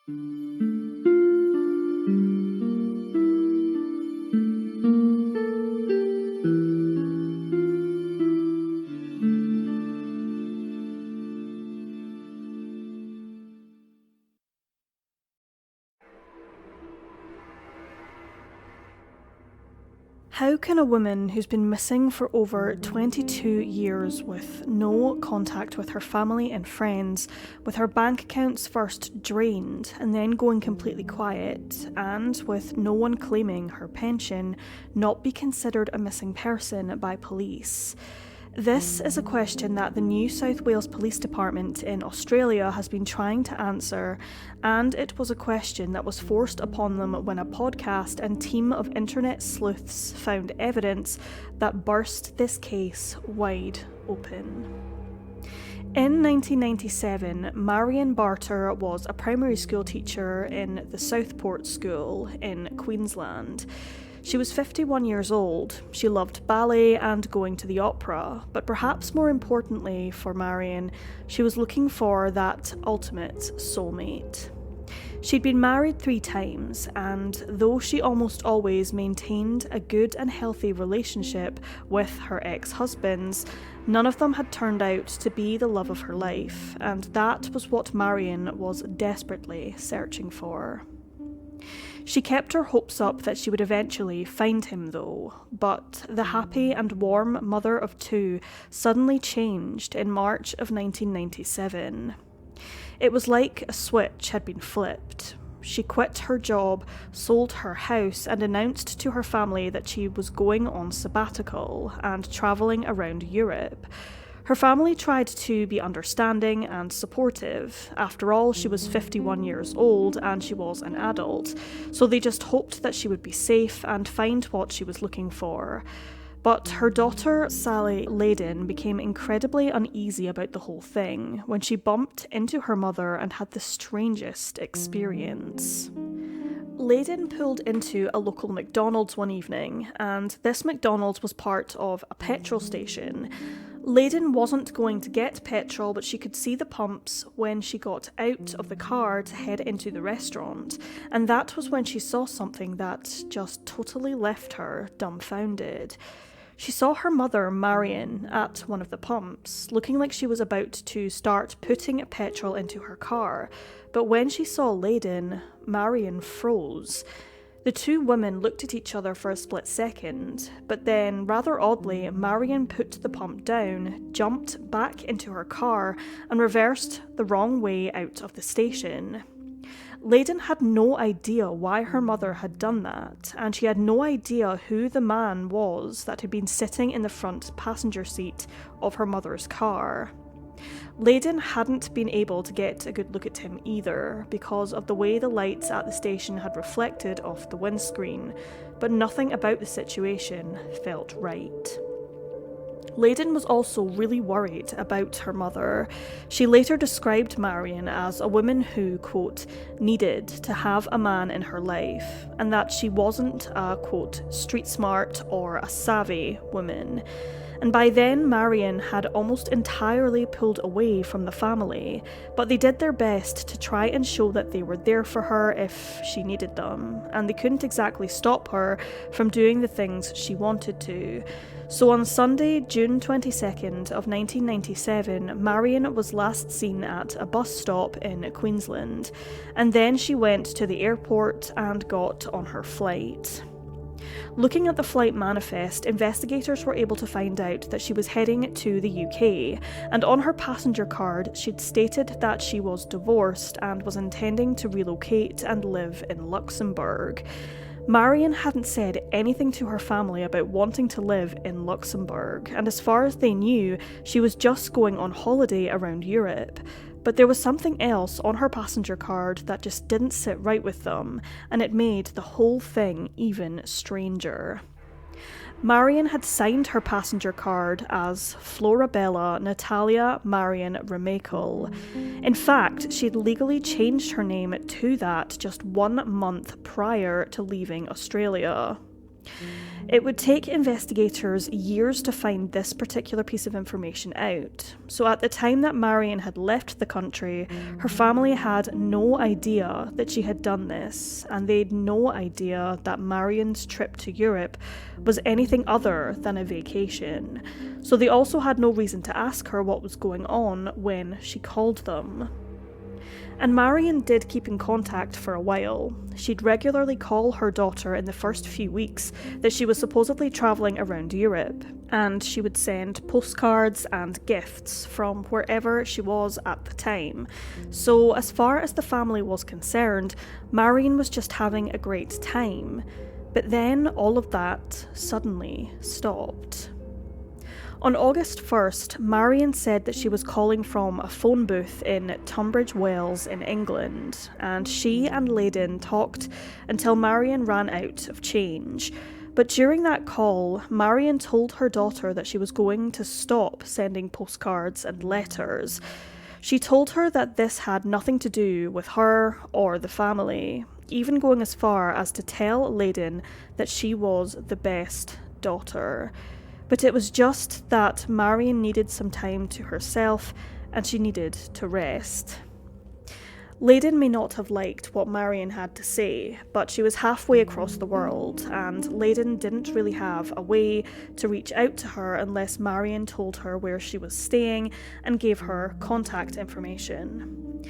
How can a woman who's been missing for over 22 years with no contact with her family and friends, with her bank accounts first drained and then going completely quiet, and with no one claiming her pension, not be considered a missing person by police? This is a question that the New South Wales Police Department in Australia has been trying to answer, and it was a question that was forced upon them when a podcast and team of internet sleuths found evidence that burst this case wide open. In 1997, Marion Barter was a primary school teacher in the Southport School in Queensland. She was 51 years old. She loved ballet and going to the opera, but perhaps more importantly for Marion, she was looking for that ultimate soulmate. She'd been married 3 times, and though she almost always maintained a good and healthy relationship with her ex-husbands, none of them had turned out to be the love of her life, and that was what Marion was desperately searching for. She kept her hopes up that she would eventually find him though, but the happy and warm mother of 2 suddenly changed in March of 1997. It was like a switch had been flipped. She quit her job, sold her house, and announced to her family that she was going on sabbatical and travelling around Europe. Her family tried to be understanding and supportive. After all, she was 51 years old and she was an adult, so they just hoped that she would be safe and find what she was looking for. But her daughter, Sally Layden, became incredibly uneasy about the whole thing when she bumped into her mother and had the strangest experience. Layden pulled into a local McDonald's one evening, and this McDonald's was part of a petrol station. Layden wasn't going to get petrol, but she could see the pumps when she got out of the car to head into the restaurant, and that was when she saw something that just totally left her dumbfounded. She saw her mother, Marion, at one of the pumps, looking like she was about to start putting petrol into her car, but when she saw Layden, Marion froze. The 2 women looked at each other for a split second, but then, rather oddly, Marion put the pump down, jumped back into her car, and reversed the wrong way out of the station. Layden had no idea why her mother had done that, and she had no idea who the man was that had been sitting in the front passenger seat of her mother's car. Layden hadn't been able to get a good look at him either, because of the way the lights at the station had reflected off the windscreen, but nothing about the situation felt right. Layden was also really worried about her mother. She later described Marion as a woman who, quote, needed to have a man in her life, and that she wasn't a, quote, street smart or a savvy woman. And by then, Marion had almost entirely pulled away from the family, but they did their best to try and show that they were there for her if she needed them, and they couldn't exactly stop her from doing the things she wanted to. So on Sunday, June 22nd of 1997, Marion was last seen at a bus stop in Queensland, and then she went to the airport and got on her flight. Looking at the flight manifest, investigators were able to find out that she was heading to the UK, and on her passenger card she'd stated that she was divorced and was intending to relocate and live in Luxembourg. Marion hadn't said anything to her family about wanting to live in Luxembourg, and as far as they knew, she was just going on holiday around Europe. But there was something else on her passenger card that just didn't sit right with them, and it made the whole thing even stranger. Marion had signed her passenger card as Florabella Natalia Marion Remakel. In fact, she'd legally changed her name to that just 1 month prior to leaving Australia. It would take investigators years to find this particular piece of information out. So at the time that Marion had left the country, her family had no idea that she had done this, and they'd no idea that Marion's trip to Europe was anything other than a vacation. So they also had no reason to ask her what was going on when she called them. And Marion did keep in contact for a while. She'd regularly call her daughter in the first few weeks that she was supposedly travelling around Europe, and she would send postcards and gifts from wherever she was at the time. So as far as the family was concerned, Marion was just having a great time. But then all of that suddenly stopped. On August 1st, Marion said that she was calling from a phone booth in Tunbridge Wells in England, and she and Layden talked until Marion ran out of change. But during that call, Marion told her daughter that she was going to stop sending postcards and letters. She told her that this had nothing to do with her or the family, even going as far as to tell Layden that she was the best daughter. But it was just that Marion needed some time to herself and she needed to rest. Layden may not have liked what Marion had to say, but she was halfway across the world, and Layden didn't really have a way to reach out to her unless Marion told her where she was staying and gave her contact information.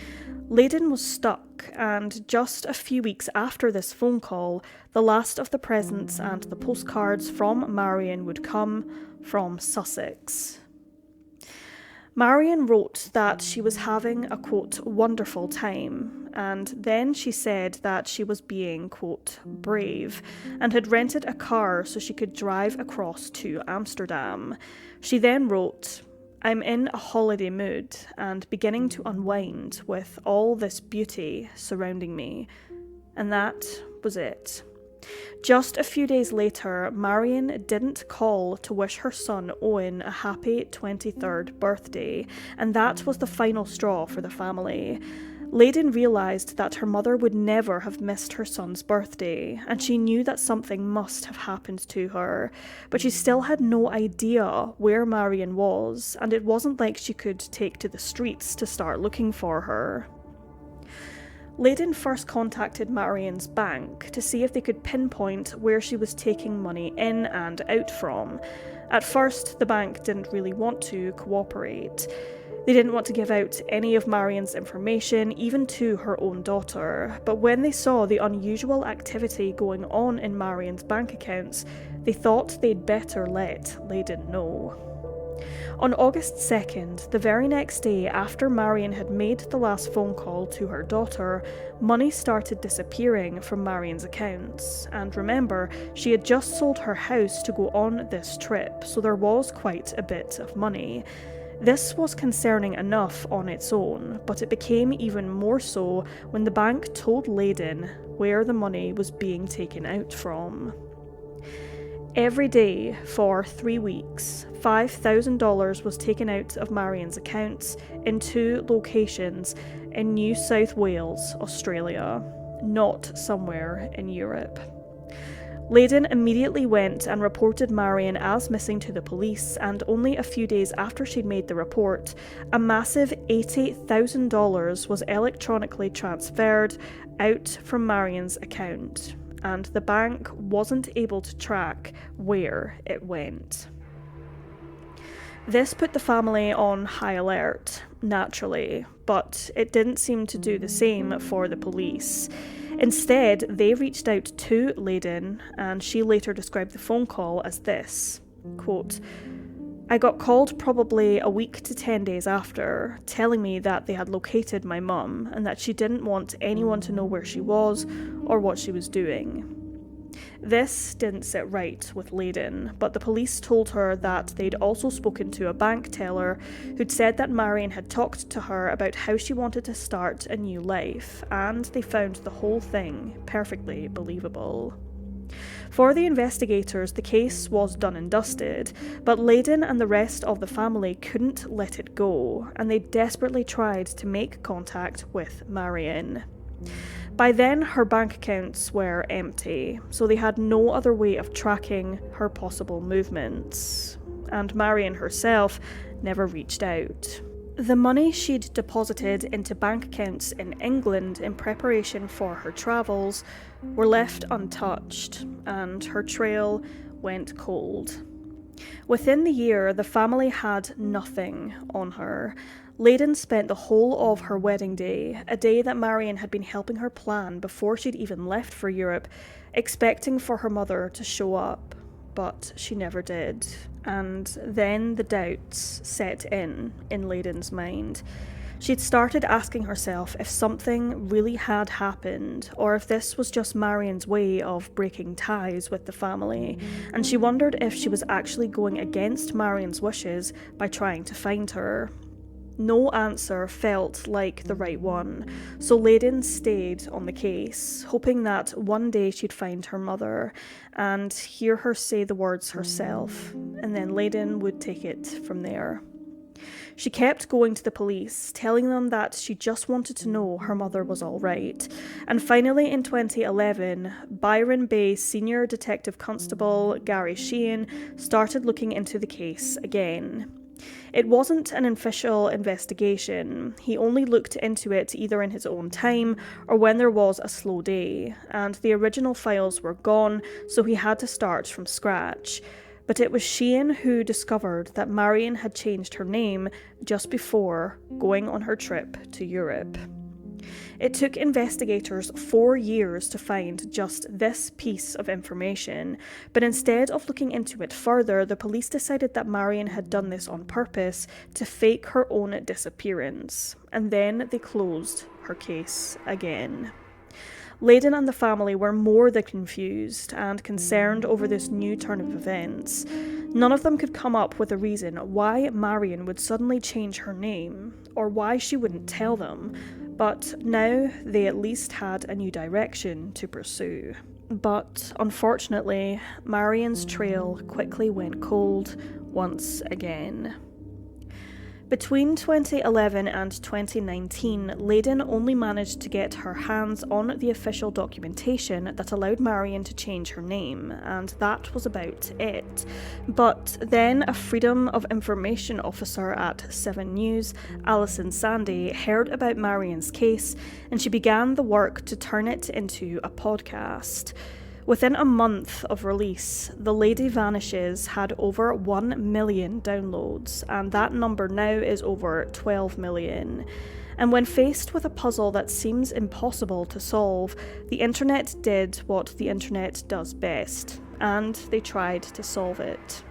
Layden was stuck, and just a few weeks after this phone call, the last of the presents and the postcards from Marion would come from Sussex. Marion wrote that she was having a, quote, wonderful time, and then she said that she was being, quote, brave, and had rented a car so she could drive across to Amsterdam. She then wrote, I'm in a holiday mood and beginning to unwind with all this beauty surrounding me. And that was it. Just a few days later, Marion didn't call to wish her son Owen a happy 23rd birthday, and that was the final straw for the family. Layden realised that her mother would never have missed her son's birthday, and she knew that something must have happened to her, but she still had no idea where Marion was, and it wasn't like she could take to the streets to start looking for her. Layden first contacted Marion's bank to see if they could pinpoint where she was taking money in and out from. At first, the bank didn't really want to cooperate. They didn't want to give out any of Marion's information, even to her own daughter, but when they saw the unusual activity going on in Marion's bank accounts, they thought they'd better let Layden know. On August 2nd, the very next day after Marion had made the last phone call to her daughter, money started disappearing from Marion's accounts. And remember, she had just sold her house to go on this trip, so there was quite a bit of money. This was concerning enough on its own, but it became even more so when the bank told Layden where the money was being taken out from. Every day for 3 weeks, $5,000 was taken out of Marion's accounts in 2 locations in New South Wales, Australia, not somewhere in Europe. Layden immediately went and reported Marion as missing to the police, and only a few days after she'd made the report, a massive $80,000 was electronically transferred out from Marion's account, and the bank wasn't able to track where it went. This put the family on high alert, naturally, but it didn't seem to do the same for the police. Instead, they reached out to Layden, and she later described the phone call as this, quote, I got called probably a week to 10 days after, telling me that they had located my mum and that she didn't want anyone to know where she was or what she was doing. This didn't sit right with Layden, but the police told her that they'd also spoken to a bank teller who'd said that Marion had talked to her about how she wanted to start a new life, and they found the whole thing perfectly believable. For the investigators, the case was done and dusted, but Layden and the rest of the family couldn't let it go, and they desperately tried to make contact with Marion. By then, her bank accounts were empty, so they had no other way of tracking her possible movements, and Marion herself never reached out. The money she'd deposited into bank accounts in England in preparation for her travels were left untouched, and her trail went cold. Within the year, the family had nothing on her. Leyden spent the whole of her wedding day, a day that Marion had been helping her plan before she'd even left for Europe, expecting for her mother to show up, but she never did. And then the doubts set in Leyden's mind. She'd started asking herself if something really had happened, or if this was just Marion's way of breaking ties with the family, and she wondered if she was actually going against Marion's wishes by trying to find her. No answer felt like the right one, so Leyden stayed on the case, hoping that one day she'd find her mother and hear her say the words herself, and then Leyden would take it from there. She kept going to the police, telling them that she just wanted to know her mother was all right. And finally in 2011, Byron Bay Senior Detective Constable Gary Sheehan started looking into the case again. It wasn't an official investigation. He only looked into it either in his own time or when there was a slow day, and the original files were gone, so he had to start from scratch. But it was Sheehan who discovered that Marion had changed her name just before going on her trip to Europe. It took investigators 4 years to find just this piece of information, but instead of looking into it further, the police decided that Marion had done this on purpose to fake her own disappearance, and then they closed her case again. Leyden and the family were more than confused and concerned over this new turn of events. None of them could come up with a reason why Marion would suddenly change her name, or why she wouldn't tell them, but now they at least had a new direction to pursue. But unfortunately, Marion's trail quickly went cold once again. Between 2011 and 2019, Leyden only managed to get her hands on the official documentation that allowed Marion to change her name, and that was about it. But then a Freedom of Information officer at 7 News, Alison Sandy, heard about Marion's case, and she began the work to turn it into a podcast. Within a month of release, The Lady Vanishes had over 1 million downloads, and that number now is over 12 million. And when faced with a puzzle that seems impossible to solve, the internet did what the internet does best, and they tried to solve it.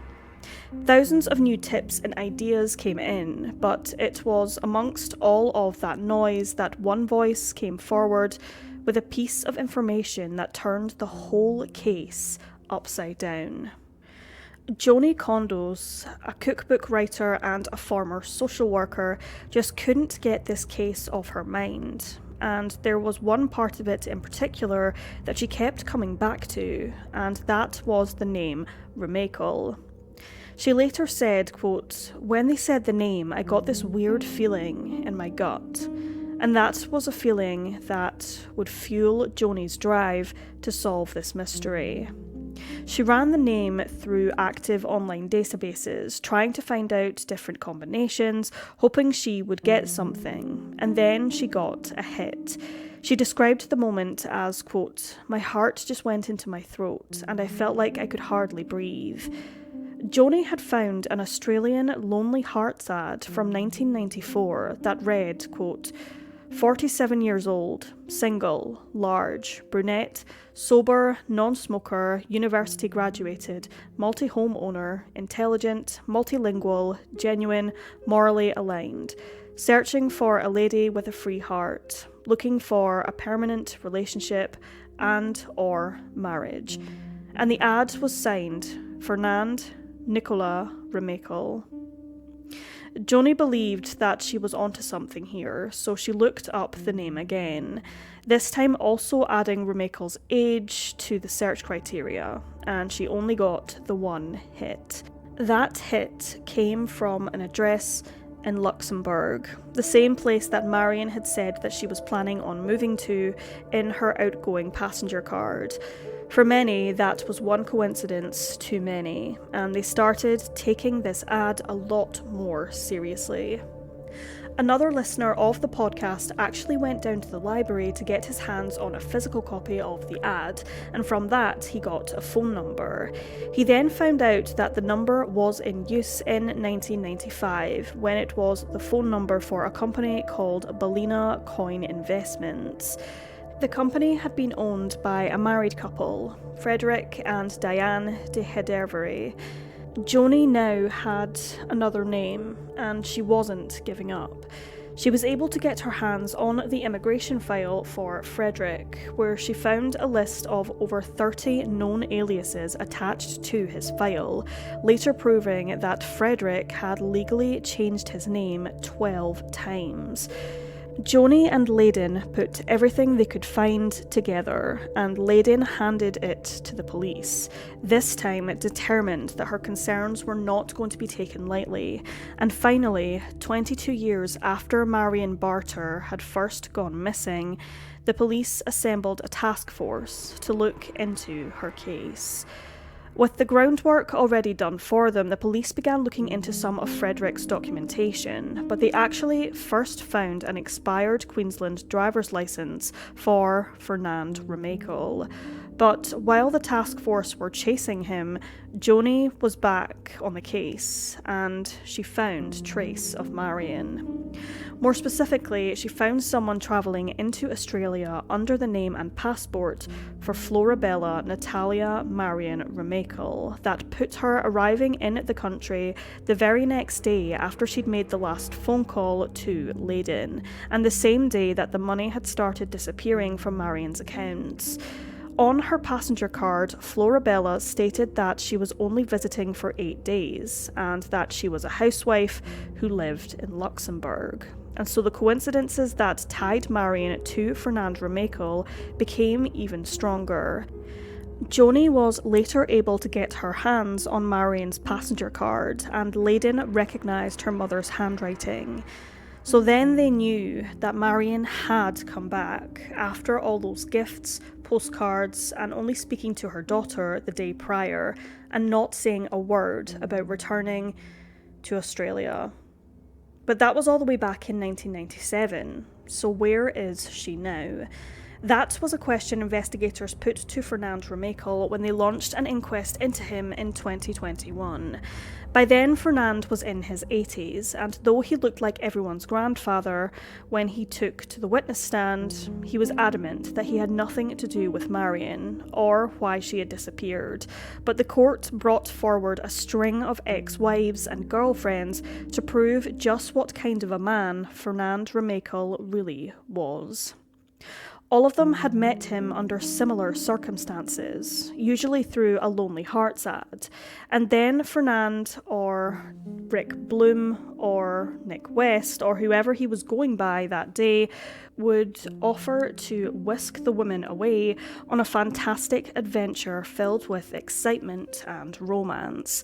Thousands of new tips and ideas came in, but it was amongst all of that noise that one voice came forward with a piece of information that turned the whole case upside down. Joni Kondos, a cookbook writer and a former social worker, just couldn't get this case off her mind. And there was one part of it in particular that she kept coming back to, and that was the name Remakel. She later said, quote, "When they said the name, I got this weird feeling in my gut." And that was a feeling that would fuel Joni's drive to solve this mystery. She ran the name through active online databases, trying to find out different combinations, hoping she would get something, and then she got a hit. She described the moment as, quote, "My heart just went into my throat, and I felt like I could hardly breathe." Joni had found an Australian Lonely Hearts ad from 1994 that read, quote, 47 years old, single, large, brunette, sober, non-smoker, university graduated, multi-home owner, intelligent, multilingual, genuine, morally aligned, searching for a lady with a free heart, looking for a permanent relationship and or marriage. And the ad was signed Fernand Nicola Remakel. Joni believed that she was onto something here, so she looked up the name again, this time also adding Remakel's age to the search criteria, and she only got the one hit. That hit came from an address in Luxembourg, the same place that Marion had said that she was planning on moving to in her outgoing passenger card. For many, that was one coincidence too many, and they started taking this ad a lot more seriously. Another listener of the podcast actually went down to the library to get his hands on a physical copy of the ad, and from that he got a phone number. He then found out that the number was in use in 1995, when it was the phone number for a company called Ballina Coin Investments. The company had been owned by a married couple, Frederick and Diane de Hedervery. Joni now had another name, and she wasn't giving up. She was able to get her hands on the immigration file for Frederick, where she found a list of over 30 known aliases attached to his file, later proving that Frederick had legally changed his name 12 times. Joni and Layden put everything they could find together, and Layden handed it to the police, this time determined that her concerns were not going to be taken lightly. And finally, 22 years after Marion Barter had first gone missing, the police assembled a task force to look into her case. With the groundwork already done for them, the police began looking into some of Frederick's documentation, but they actually first found an expired Queensland driver's licence for Fernand Remacle. But while the task force were chasing him, Joni was back on the case, and she found trace of Marion. More specifically, she found someone travelling into Australia under the name and passport for Florabella Natalia Marion Remacle that put her arriving in the country the very next day after she'd made the last phone call to Layden, and the same day that the money had started disappearing from Marion's accounts. On her passenger card, Florabella stated that she was only visiting for 8 days, and that she was a housewife who lived in Luxembourg. And so the coincidences that tied Marion to Fernand Remacle became even stronger. Joni was later able to get her hands on Marion's passenger card, and Layden recognised her mother's handwriting. So then they knew that Marion had come back after all those gifts, postcards, and only speaking to her daughter the day prior, and not saying a word about returning to Australia. But that was all the way back in 1997, so where is she now? That was a question investigators put to Fernand Remacle when they launched an inquest into him in 2021. By then, Fernand was in his 80s, and though he looked like everyone's grandfather, when he took to the witness stand, he was adamant that he had nothing to do with Marion, or why she had disappeared. But the court brought forward a string of ex-wives and girlfriends to prove just what kind of a man Fernand Remacle really was. All of them had met him under similar circumstances, usually through a Lonely Hearts ad, and then Fernand or Rick Bloom or Nick West or whoever he was going by that day would offer to whisk the woman away on a fantastic adventure filled with excitement and romance.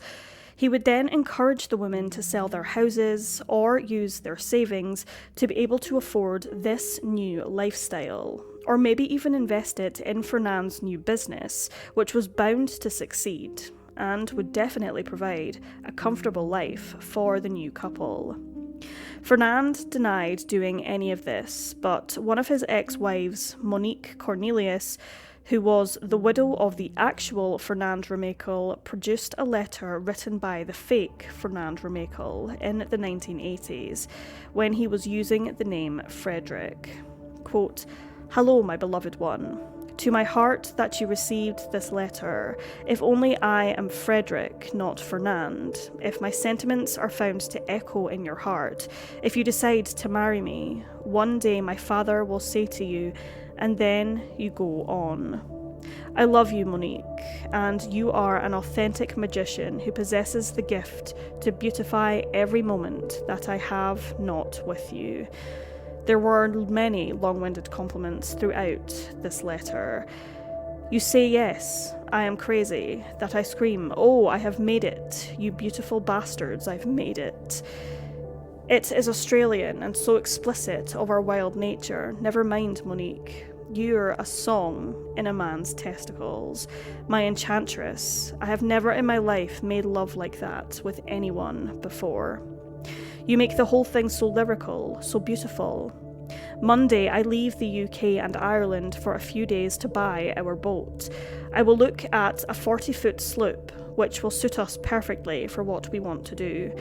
He would then encourage the women to sell their houses or use their savings to be able to afford this new lifestyle, or maybe even invest it in Fernand's new business, which was bound to succeed and would definitely provide a comfortable life for the new couple. Fernand denied doing any of this, but one of his ex-wives, Monique Cornelius, who was the widow of the actual Fernand Remacle, produced a letter written by the fake Fernand Remacle in the 1980s, when he was using the name Frederick. Quote, "Hello, my beloved one. To my heart that you received this letter. If only I am Frederick, not Fernand. If my sentiments are found to echo in your heart. If you decide to marry me, one day my father will say to you, and then you go on. I love you, Monique, and you are an authentic magician who possesses the gift to beautify every moment that I have not with you." There were many long-winded compliments throughout this letter. You say yes, I am crazy, that I scream, "Oh, I have made it, you beautiful bastards, I've made it." It is Australian and so explicit of our wild nature. Never mind, Monique. You're a song in a man's testicles. My enchantress. I have never in my life made love like that with anyone before. You make the whole thing so lyrical, so beautiful. Monday, I leave the UK and Ireland for a few days to buy our boat. I will look at a 40-foot sloop, which will suit us perfectly for what we want to do.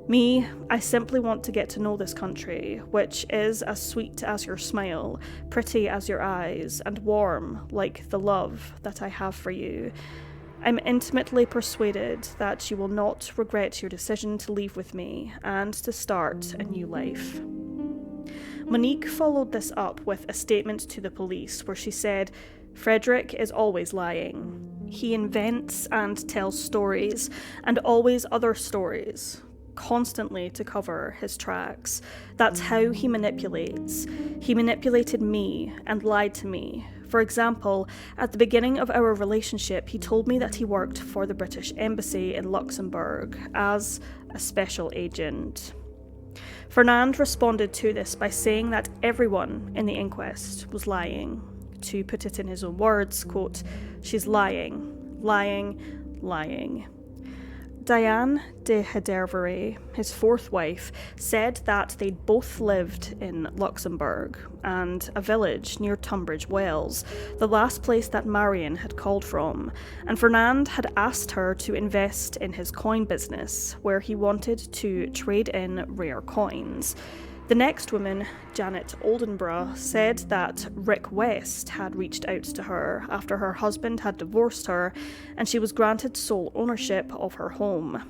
Me, I simply want to get to know this country, which is as sweet as your smile, pretty as your eyes, and warm like the love that I have for you. I'm intimately persuaded that you will not regret your decision to leave with me and to start a new life. Monique followed this up with a statement to the police where she said, Frederick is always lying. He invents and tells stories, and always other stories, constantly to cover his tracks. That's how he manipulates. He manipulated me and lied to me. For example, at the beginning of our relationship, he told me that he worked for the British Embassy in Luxembourg as a special agent. Fernand responded to this by saying that everyone in the inquest was lying. To put it in his own words, quote, she's lying, lying, lying. Diane de Hedervary, his fourth wife, said that they'd both lived in Luxembourg and a village near Tunbridge Wells, the last place that Marion had called from, and Fernand had asked her to invest in his coin business, where he wanted to trade in rare coins. The next woman, Janet Oldenburgh, said that Rick West had reached out to her after her husband had divorced her and she was granted sole ownership of her home.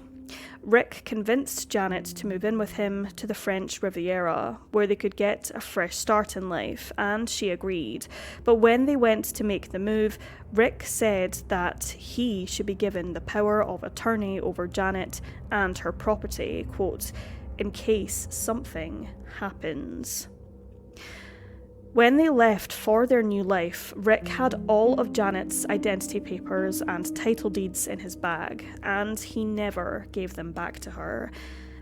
Rick convinced Janet to move in with him to the French Riviera, where they could get a fresh start in life, and she agreed. But when they went to make the move, Rick said that he should be given the power of attorney over Janet and her property, quote, in case something happens. When they left for their new life, Rick had all of Janet's identity papers and title deeds in his bag, and he never gave them back to her.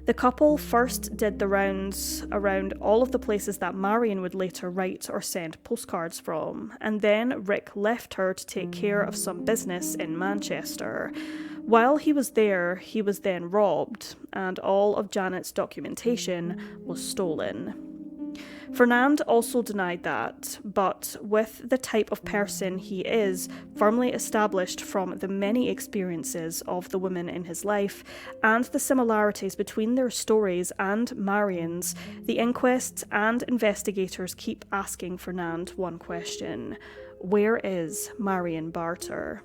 The couple first did the rounds around all of the places that Marion would later write or send postcards from, and then Rick left her to take care of some business in Manchester. While he was there, he was then robbed, and all of Janet's documentation was stolen. Fernand also denied that, but with the type of person he is, firmly established from the many experiences of the women in his life, and the similarities between their stories and Marion's, the inquests and investigators keep asking Fernand one question: where is Marion Barter?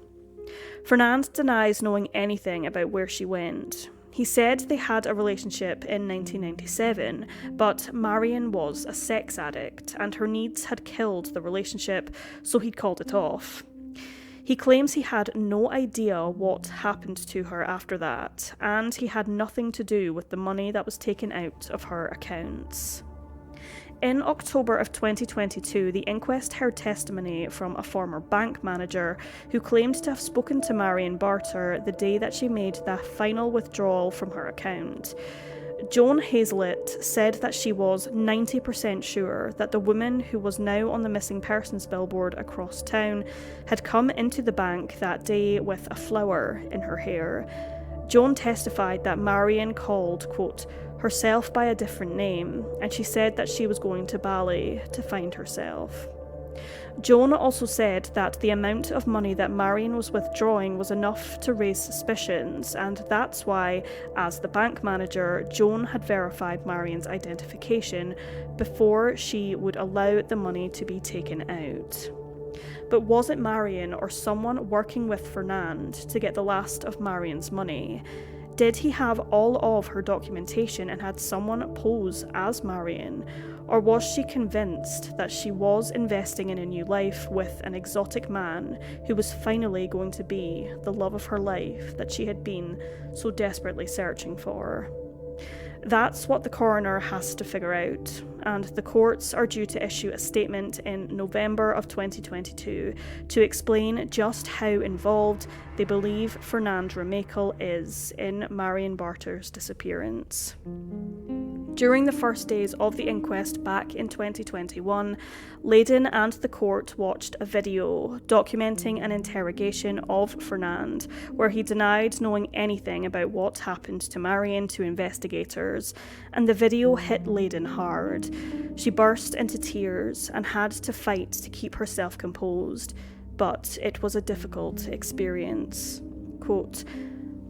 Fernand denies knowing anything about where she went. He said they had a relationship in 1997, but Marion was a sex addict and her needs had killed the relationship, so he'd called it off. He claims he had no idea what happened to her after that, and he had nothing to do with the money that was taken out of her accounts. In October of 2022, the inquest heard testimony from a former bank manager who claimed to have spoken to Marion Barter the day that she made the final withdrawal from her account. Joan Hazlett said that she was 90% sure that the woman who was now on the missing persons billboard across town had come into the bank that day with a flower in her hair. Joan testified that Marion called, quote, herself by a different name, and she said that she was going to Bali to find herself. Joan also said that the amount of money that Marion was withdrawing was enough to raise suspicions, and that's why, as the bank manager, Joan had verified Marion's identification before she would allow the money to be taken out. But was it Marion or someone working with Fernand to get the last of Marion's money? Did he have all of her documentation and had someone pose as Marion? Or was she convinced that she was investing in a new life with an exotic man who was finally going to be the love of her life that she had been so desperately searching for? That's what the coroner has to figure out, and the courts are due to issue a statement in November of 2022 to explain just how involved they believe Fernand Remakel is in Marion Barter's disappearance. During the first days of the inquest back in 2021, Layden and the court watched a video documenting an interrogation of Fernand, where he denied knowing anything about what happened to Marion to investigators, and the video hit Layden hard. She burst into tears and had to fight to keep herself composed, but it was a difficult experience. Quote,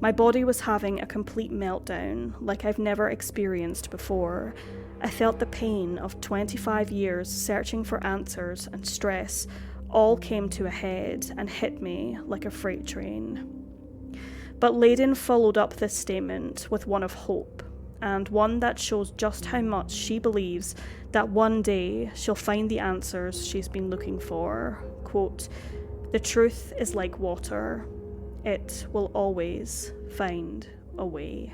"My body was having a complete meltdown, like I've never experienced before. I felt the pain of 25 years searching for answers and stress all came to a head and hit me like a freight train." But Layden followed up this statement with one of hope, and one that shows just how much she believes that one day she'll find the answers she's been looking for. Quote, "The truth is like water. It will always find a way."